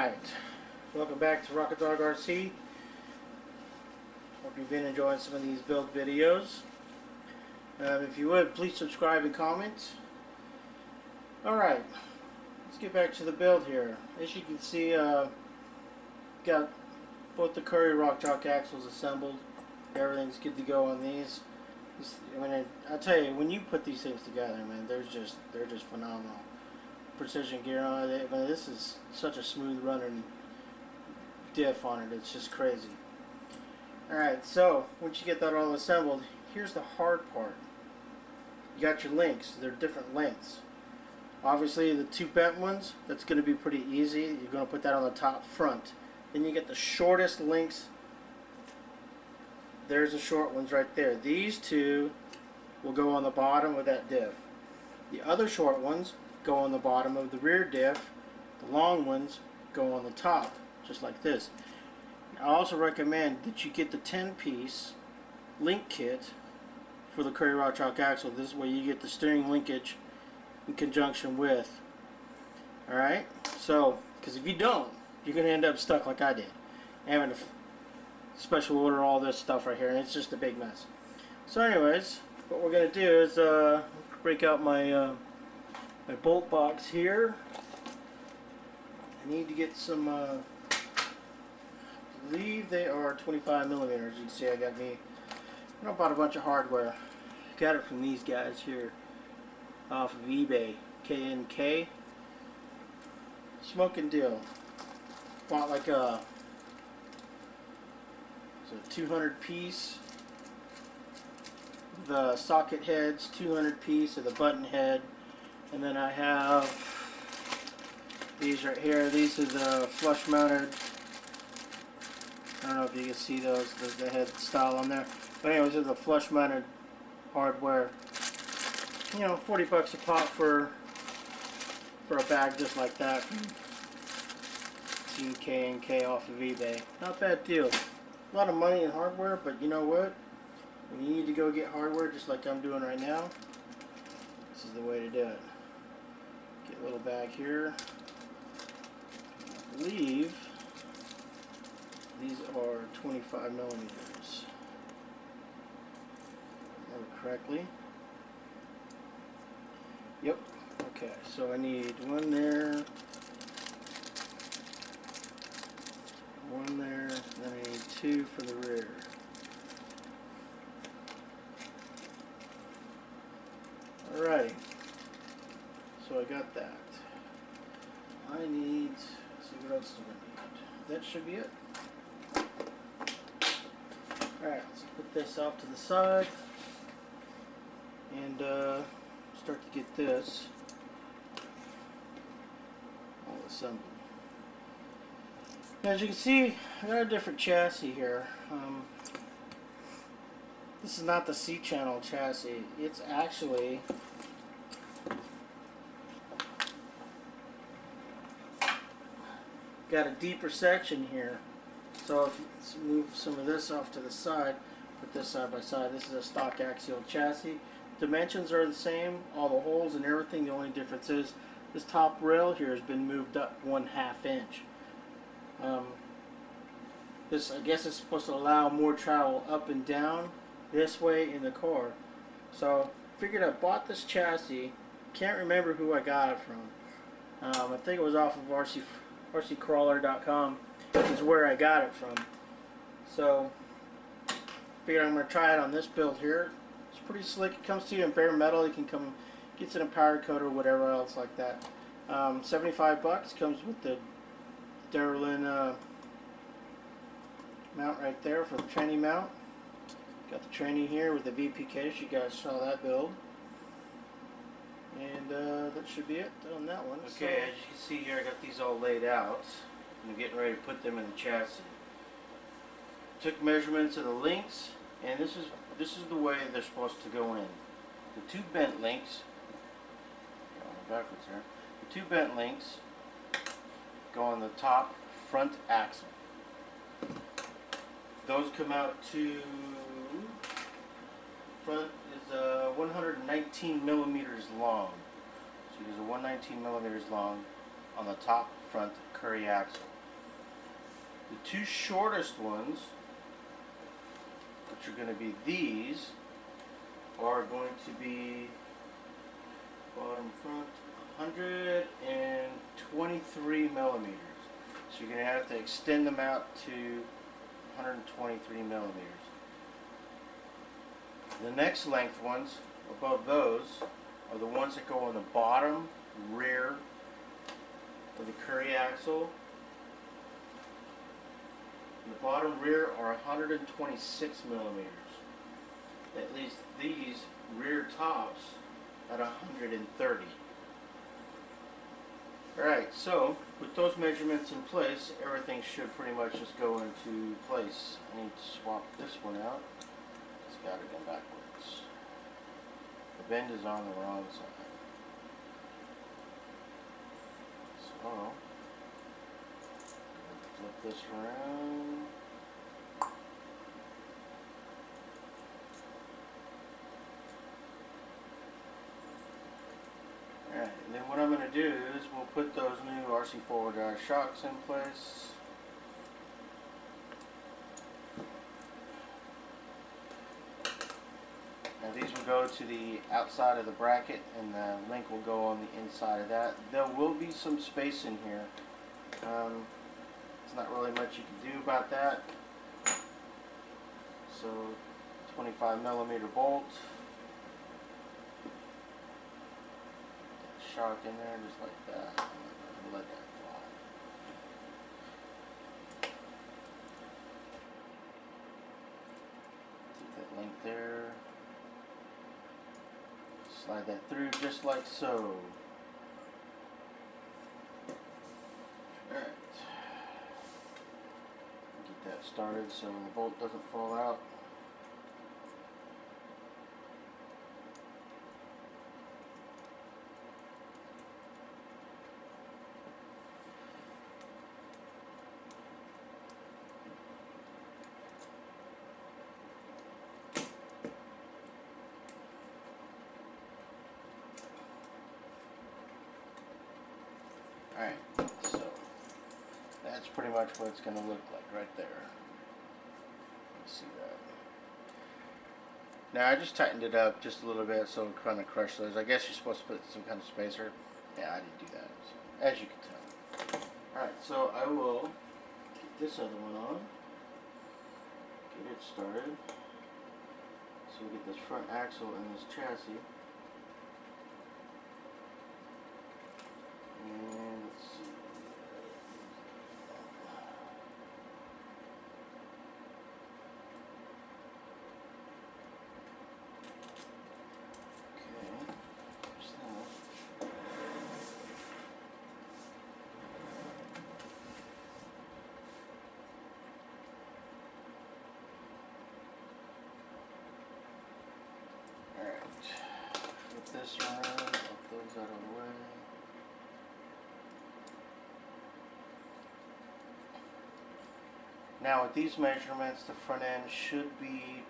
Alright, welcome back to RocketDogRc. Hope you've been enjoying some of these build videos. If you would, please subscribe and comment. Alright, let's get back to the build here. As you can see, got both the Currie Roc Joc Axles assembled. Everything's good to go on these. I'll tell you, when you put these things together, man, they're just phenomenal. Precision gear on it. I mean, this is such a smooth running diff on it. It's just crazy. Alright, so once you get that all assembled, here's the hard part. You got your links. They're different lengths. Obviously, the two bent ones, that's going to be pretty easy. You're going to put that on the top front. Then you get the shortest links. There's the short ones right there. These two will go on the bottom of that diff. The other short ones go on the bottom of the rear diff. The long ones go on the top, just like this. I also recommend that you get the 10-piece link kit for the Currie Roc Joc Axle. This way you get the steering linkage in conjunction with. Alright? So, because if you don't, you're going to end up stuck like I did, having to special order all this stuff right here, and it's just a big mess. So anyways, what we're going to do is break out my my bolt box here. I need to get some, I believe they are 25 millimeters. You can see I bought a bunch of hardware. Got it from these guys here off of eBay. K&K. Smoking deal. Bought like a 200 piece. The socket heads, 200 piece of the button head. And then I have these right here. These are the flush mounted. I don't know if you can see those, the head style on there. But anyways, these are the flush mounted hardware. You know, 40 bucks a pop for a bag just like that from Team K&K off of eBay. Not a bad deal. A lot of money in hardware, but you know what? When you need to go get hardware, just like I'm doing right now, this is the way to do it. Get a little bag here. I believe these are 25 millimeters. Remember correctly. Yep. Okay, so I need one there, one there, then I need two for the rear. Alrighty. So I got that. I need, let's see, what else do I need? That should be it. Alright, let's put this off to the side and start to get this all assembled. As you can see, I got a different chassis here. This is not the C-channel chassis. It's actually got a deeper section here. So if you move some of this off to the side, put this side by side. This is a stock axial chassis. Dimensions are the same, all the holes and everything. The only difference is this top rail here has been moved up 1/2 inch. This, I guess, is supposed to allow more travel up and down this way in the car. So figured I bought this chassis. Can't remember who I got it from. I think it was off of RCCrawler.com is where I got it from. So figured I'm going to try it on this build here. It's pretty slick. It comes to you in bare metal. You can come, gets in a powder coat or whatever else like that. 75 bucks. Comes with the Derlin mount right there for the tranny mount. Got the tranny here with the VP case. You guys saw that build. And that should be it on that one. Okay, so, as you can see here, I got these all laid out. I'm getting ready to put them in the chassis. Took measurements of the links, and this is the way they're supposed to go in. The two bent links, going backwards here. The two bent links go on the top front axle. Those come out to front is 119 millimeters long. So there's a 119 millimeters long on the top front Currie axle. The two shortest ones, which are going to be these, are going to be bottom front 123 millimeters. So you're going to have to extend them out to 123 millimeters. The next length ones above those are the ones that go on the bottom rear of the Currie axle. The bottom rear are 126 millimeters. That leaves these rear tops at 130. Alright, so with those measurements in place, everything should pretty much just go into place. I need to swap this one out. It's got to go backwards. The bend is on the wrong side. So, flip this around. Alright, and then what I'm going to do is we'll put those new RC4 drive shocks in place. Now these will go to the outside of the bracket and the link will go on the inside of that. There will be some space in here. There's not really much you can do about that. So 25 millimeter bolt. Shock in there just like that. And let that fly. Take that link there. Slide that through just like so. Alright. Get that started so the bolt doesn't fall out. Alright, so that's pretty much what it's going to look like right there. You see that. Now I just tightened it up just a little bit so it kind of crush those. I guess you're supposed to put some kind of spacer. Yeah, I didn't do that, so, as you can tell. Alright, so I will get this other one on. Get it started. So we get this front axle and this chassis. And let's see. Okay, there's that. Alright, flip this around, put those out of the way. Now with these measurements, the front end should be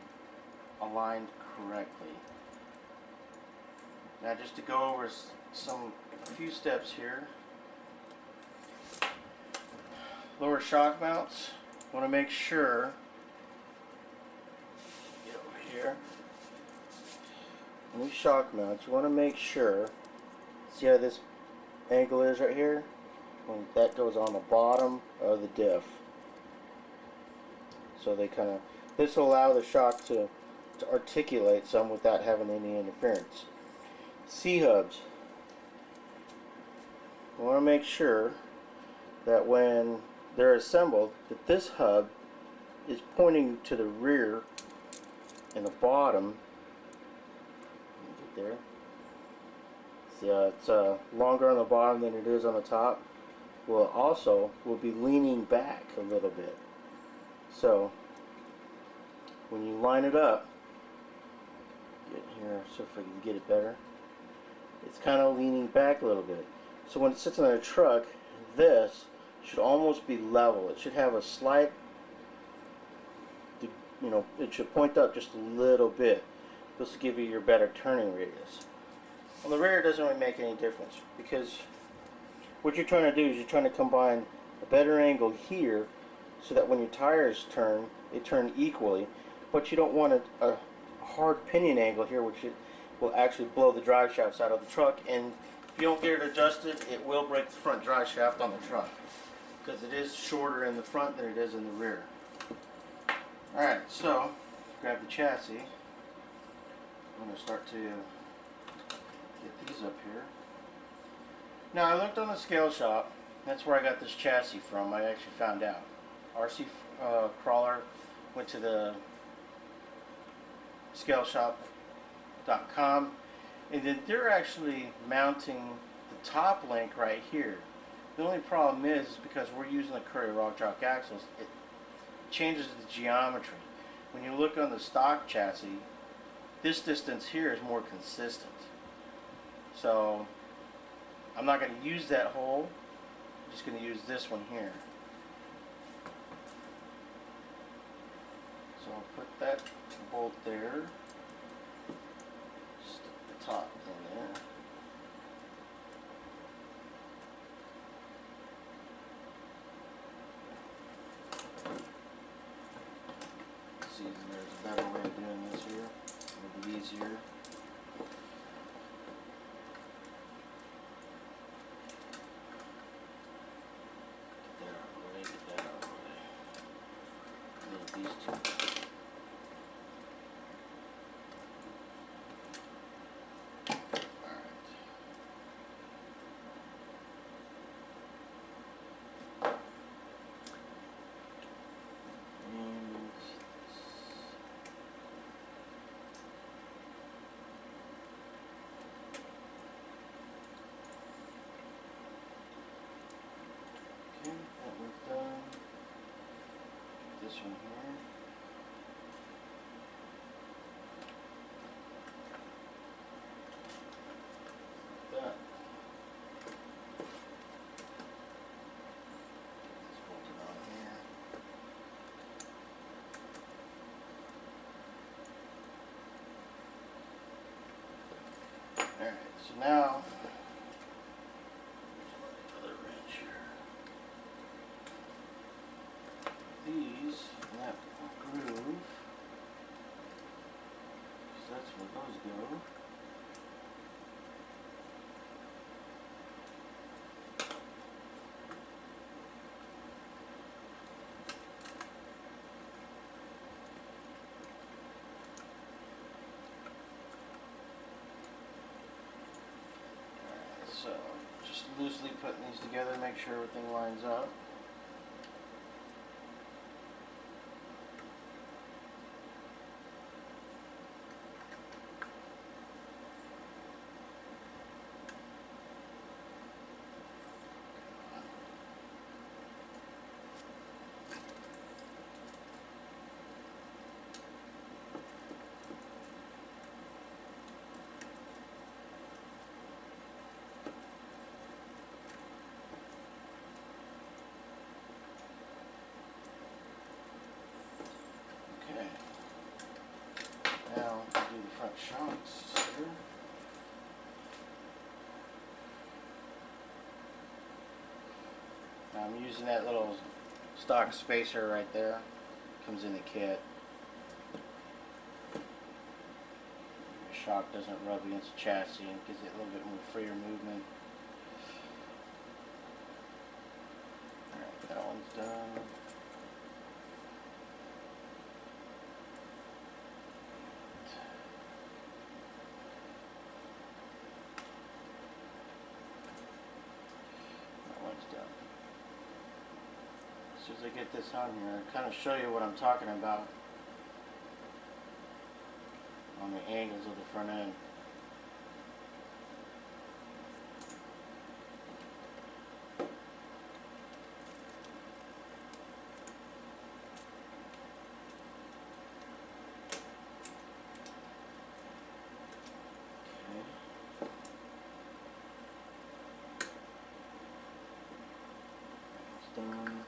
aligned correctly. Now just to go over a few steps here. Lower shock mounts, want to make sure, get over here, new shock mounts, you want to make sure, see how this angle is right here? When that goes on the bottom of the diff. So they kind of, this will allow the shock to articulate some without having any interference. C-hubs. You want to make sure that when they're assembled, that this hub is pointing to the rear and the bottom. Get there. See, it's longer on the bottom than it is on the top. Well, also will be leaning back a little bit. So when you line it up, get here so if I can get it better, it's kind of leaning back a little bit. So when it sits on a truck, this should almost be level. It should have a slight, you know, it should point up just a little bit. This will give you your better turning radius. On the rear, it doesn't really make any difference because what you're trying to do is you're trying to combine a better angle here so that when your tires turn, they turn equally. But you don't want a hard pinion angle here, which will actually blow the drive shafts out of the truck. And if you don't get it adjusted, it will break the front drive shaft on the truck, because it is shorter in the front than it is in the rear. Alright, so grab the chassis. I'm going to start to get these up here. Now, I looked on the scale shop. That's where I got this chassis from. I actually found out. RC Crawler went to the scaleshop.com, and then they're actually mounting the top link right here. The only problem is because we're using the Currie Roc Joc Axles, it changes the geometry. When you look on the stock chassis, this distance here is more consistent. So I'm not going to use that hole. I'm just going to use this one here. So I'll put that bolt there. Stick the top in there. See, there's a better way of doing this here. It'll be easier. These two. That one's done. This one here. That. Let's bolt it on here. Alright, so now another wrench here. These in that groove, because that's where those go. Alright, so just loosely putting these together, make sure everything lines up. Now we'll do the front shocks here. Now I'm using that little stock spacer right there. Comes in the kit. The shock doesn't rub against the chassis and gives it a little bit more freer movement. Alright, that one's done. Done. As soon as I get this on here, I'll kind of show you what I'm talking about on the angles of the front end. Done.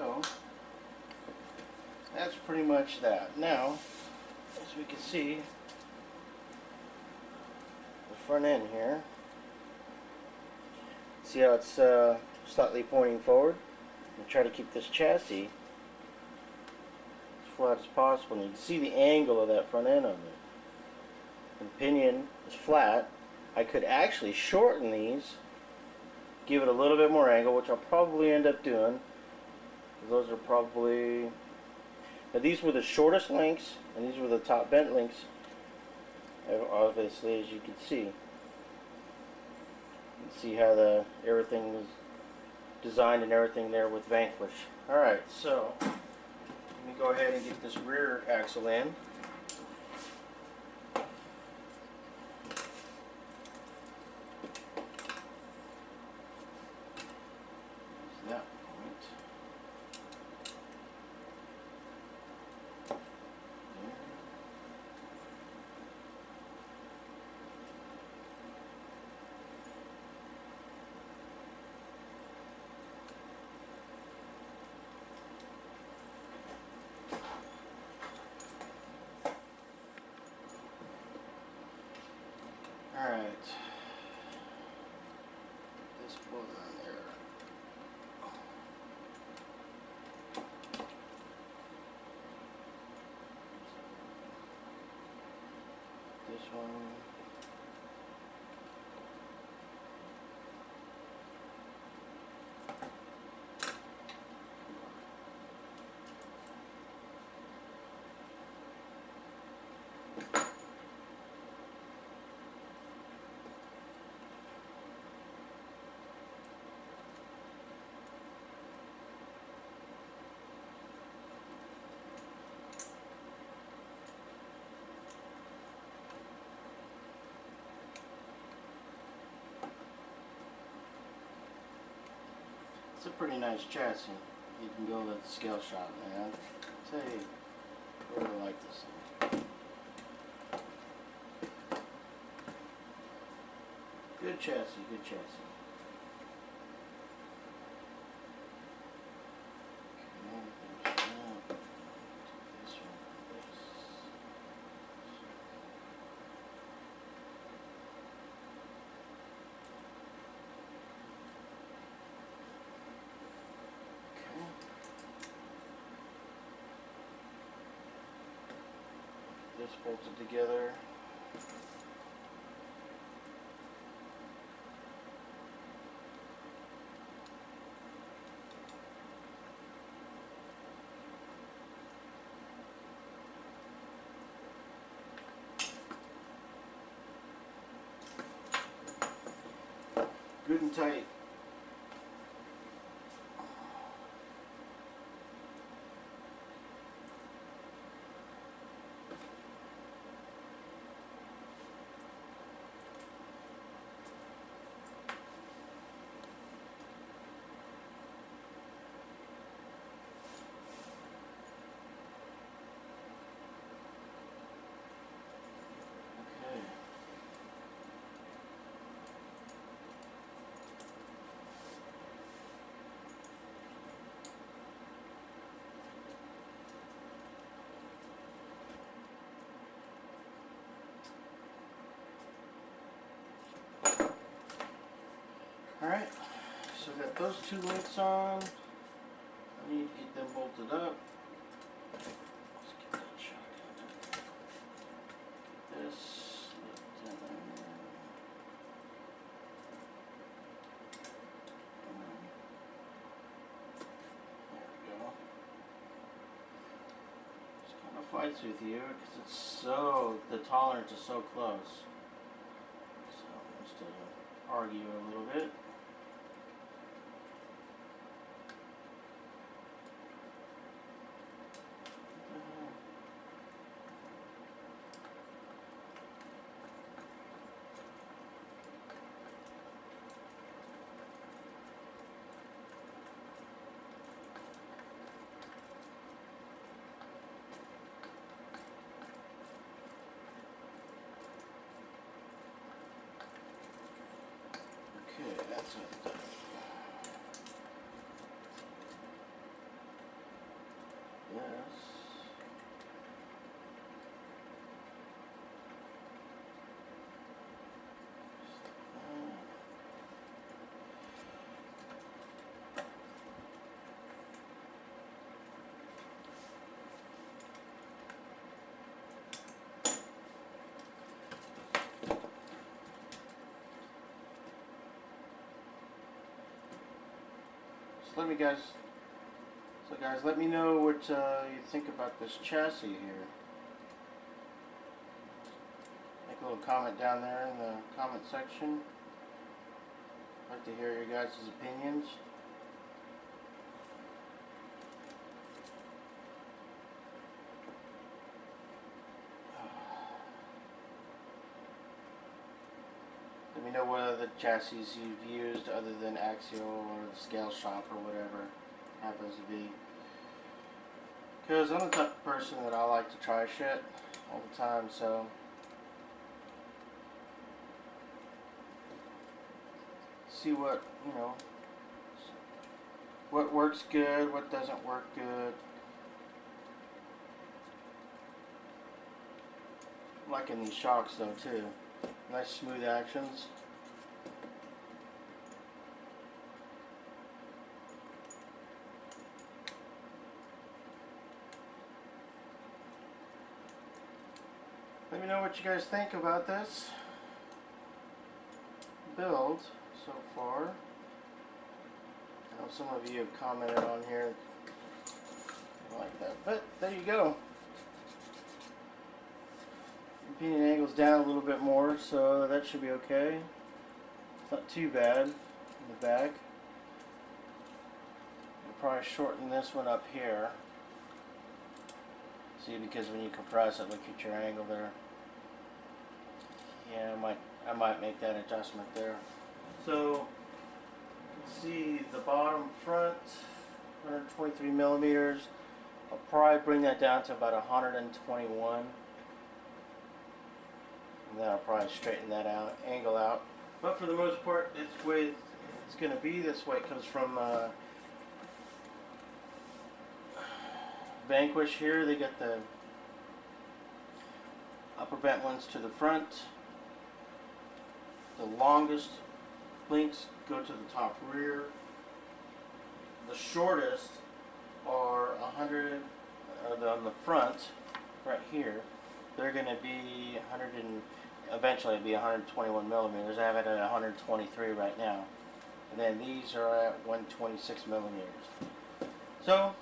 So that's pretty much that. Now, as we can see, the front end here. See how it's slightly pointing forward? And try to keep this chassis as flat as possible. And you can see the angle of that front end on it. The pinion is flat. I could actually shorten these, give it a little bit more angle, which I'll probably end up doing. Those are probably... Now these were the shortest links, and these were the top bent links, obviously, as you can see. You can see how everything was designed and everything there with Vanquish. Alright, so let me go ahead and get this rear axle in. That point. Alright, this bolt on there. This one. It's a pretty nice chassis. You can go with the scale shot, man. I'll tell you, I really like this thing. Good chassis, good chassis. This bolted together. Good and tight. Alright, so got those two links on. I need to get them bolted up. Let's get that shotgun. Get this. There we go. Just kind of fights with you because it's so, the tolerance is so close. So just to argue a little bit. Okay. So guys, let me know what you think about this chassis here. Make a little comment down there in the comment section. I'd like to hear your guys' opinions. Let me know what other chassis you've used other than Axial or the Scale Shop or whatever happens to be. Because I'm the type of person that I like to try shit all the time, so see what, you know, what works good, what doesn't work good. I'm liking these shocks though too. Nice smooth actions. Let me know what you guys think about this build so far. I know some of you have commented on here like that, but there you go. The pinion angle's down a little bit more, so that should be okay. It's not too bad in the back. I'll probably shorten this one up here. See, because when you compress it, look at your angle there. Yeah, I might make that adjustment there. So, let's see the bottom front, 123 millimeters. I'll probably bring that down to about 121. And then I'll probably straighten that out, angle out. But for the most part, it's way it's going to be. This way it comes from Vanquish here. They got the upper bent ones to the front. The longest links go to the top rear. The shortest are 100 on the front, right here. They're going to be 100 and eventually it'll be 121 millimeters. I have it at 123 right now. And then these are at 126 millimeters. So,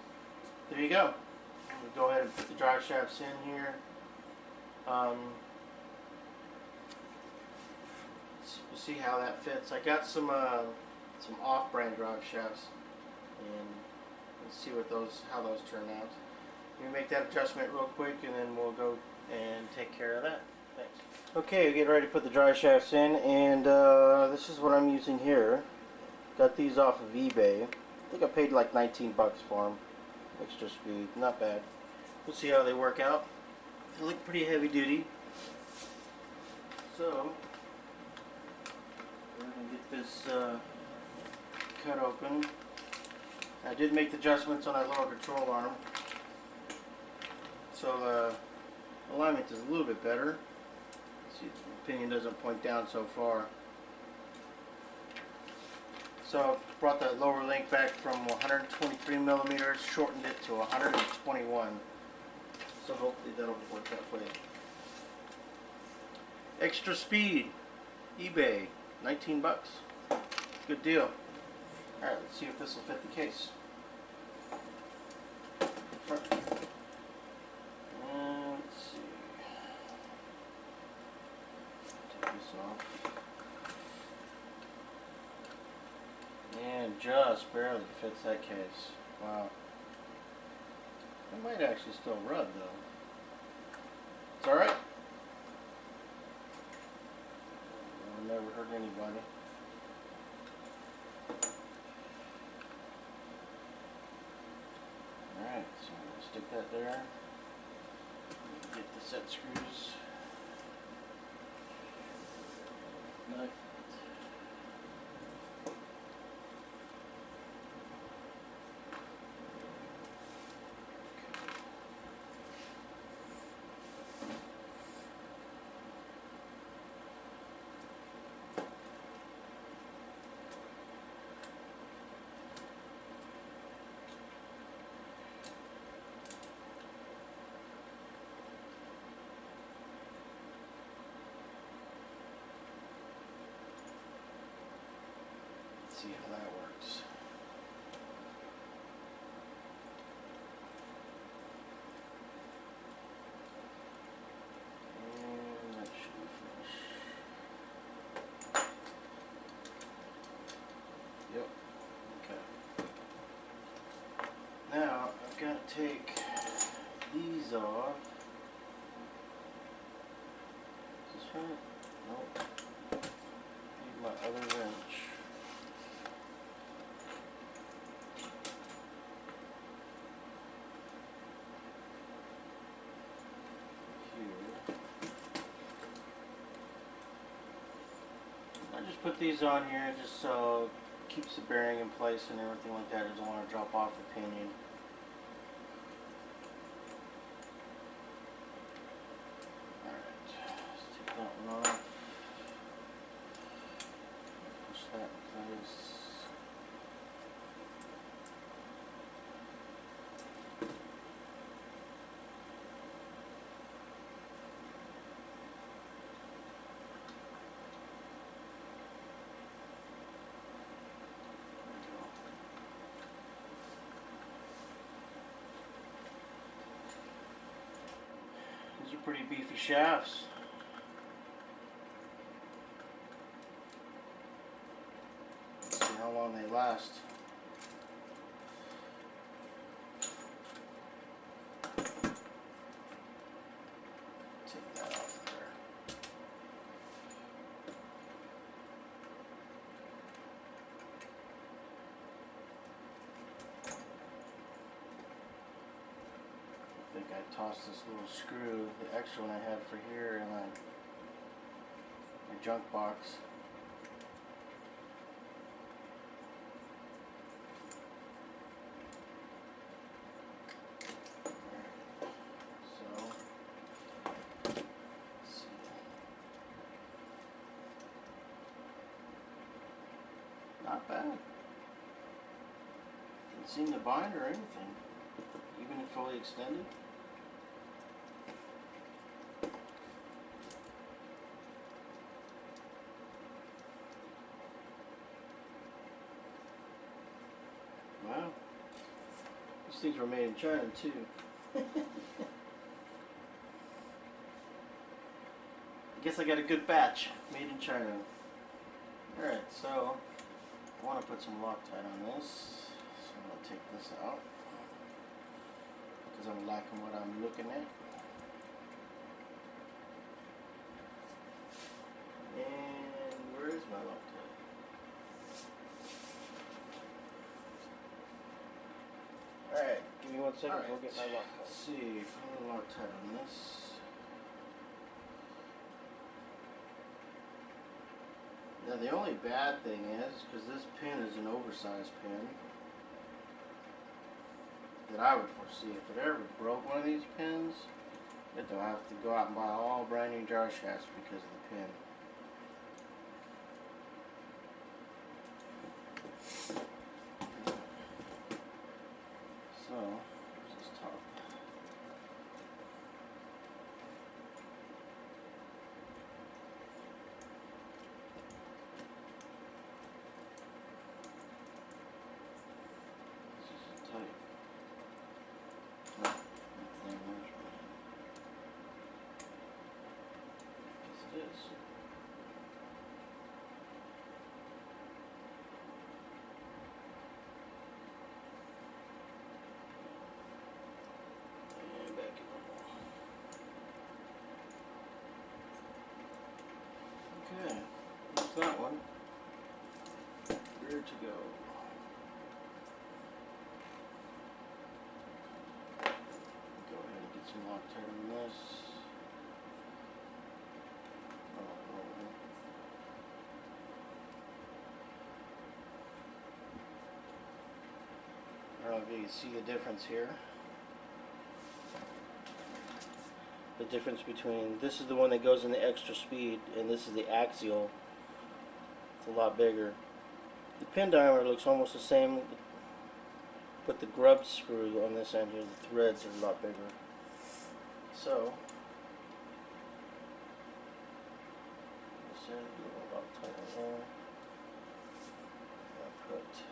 there you go. We'll go ahead and put the drive shafts in here. We'll see how that fits. I got some off-brand drive shafts, and let's see what how those turn out. Let me make that adjustment real quick, and then we'll go and take care of that. Thanks. Okay, we're getting ready to put the drive shafts in, and this is what I'm using here. Got these off of eBay. I think I paid like 19 bucks for them. Extra speed, not bad. We'll see how they work out. They look pretty heavy duty. So, we're going to get this cut open. I did make the adjustments on that lower control arm. So the alignment is a little bit better. See, the pinion doesn't point down so far. So brought that lower link back from 123 millimeters, shortened it to 121. So hopefully that'll work out for you. Extra speed, eBay, 19 bucks. Good deal. Alright, let's see if this will fit the case. Front. And let's see. Take this off. And just barely fits that case. Wow. It might actually still rub though. It's alright. Never hurt anybody. Alright, so I'm going to stick that there. Get the set screws. Knife. See how that works. take these off. Is this right? Nope. Need my other wrench. Here. I just put these on here just so it keeps the bearing in place and everything like that. It doesn't want to drop off the pinion. These are pretty beefy shafts. Let's see how long they last. Take that off there. I think I tossed this little screw, the extra one I had for here, in my junk box. So, let's see. Not bad. Didn't seem to bind or anything, even if fully extended. Wow, these things were made in China too. I guess I got a good batch made in China. Alright, so I want to put some Loctite on this, so I'm going to take this out because I'm liking what I'm looking at. And where is my Loctite? Alright, give me 1 second, right. We'll get my Loctite. Let's see, put a Loctite on this. Now the only bad thing is, because this pin is an oversized pin, that I would foresee, if it ever broke one of these pins, I'd have to go out and buy all brand new jar shafts because of the pin. So, here's this top. This is tight. No, nothing much. Yes, it is. And back in the wall. Okay, there's that one. Rear to go. Go ahead and get some Loctite on this. I don't know if you can see the difference here. The difference between, this is the one that goes in the extra speed, and this is the axial. It's a lot bigger. The pin diameter looks almost the same, but the grub screw on this end here, the threads are a lot bigger. So, this end, a lot tighter there. I'll put this here.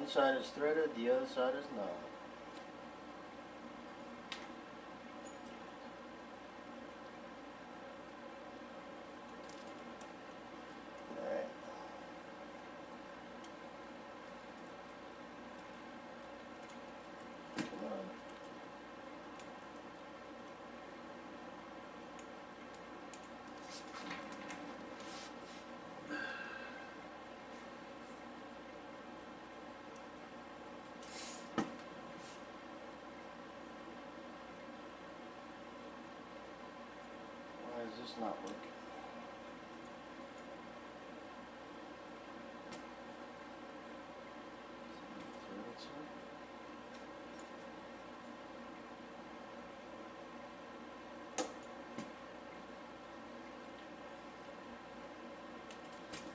One side is threaded, the other side is not. Alright. Come on. Why is this not working?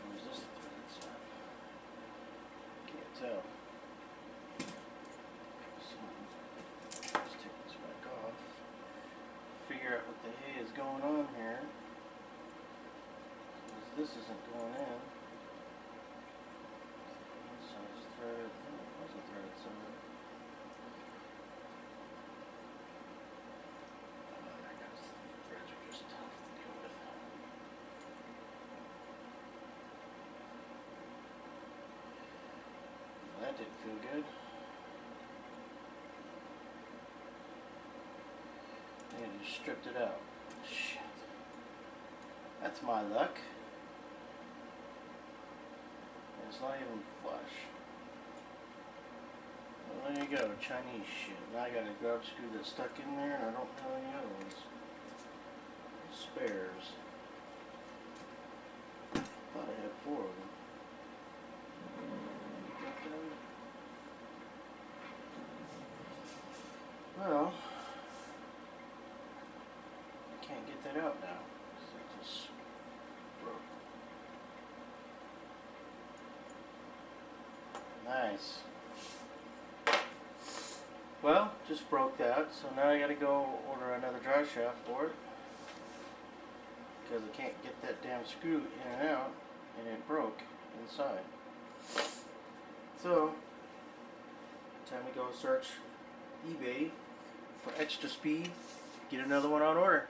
Where's this threaded side? Can't tell. So, let's take this back off. Figure out what the hay is going on here. Because this isn't going in. One side's threaded. Oh, it was a threaded side. I guess the threads are just tough to deal with. That didn't feel good. I just stripped it out. Shit. That's my luck. It's not even flush. Well, there you go, Chinese shit. Now I got a grub screw that's stuck in there, and I don't have any other ones. Spares. Thought I had 4 of them. Well, I can't get that out now. So it just broke. Nice. Well, just broke that, so now I gotta go order another drive shaft for it. Because I can't get that damn screw in and out, and it broke inside. So, time to go search eBay for extra speed, get another one on order.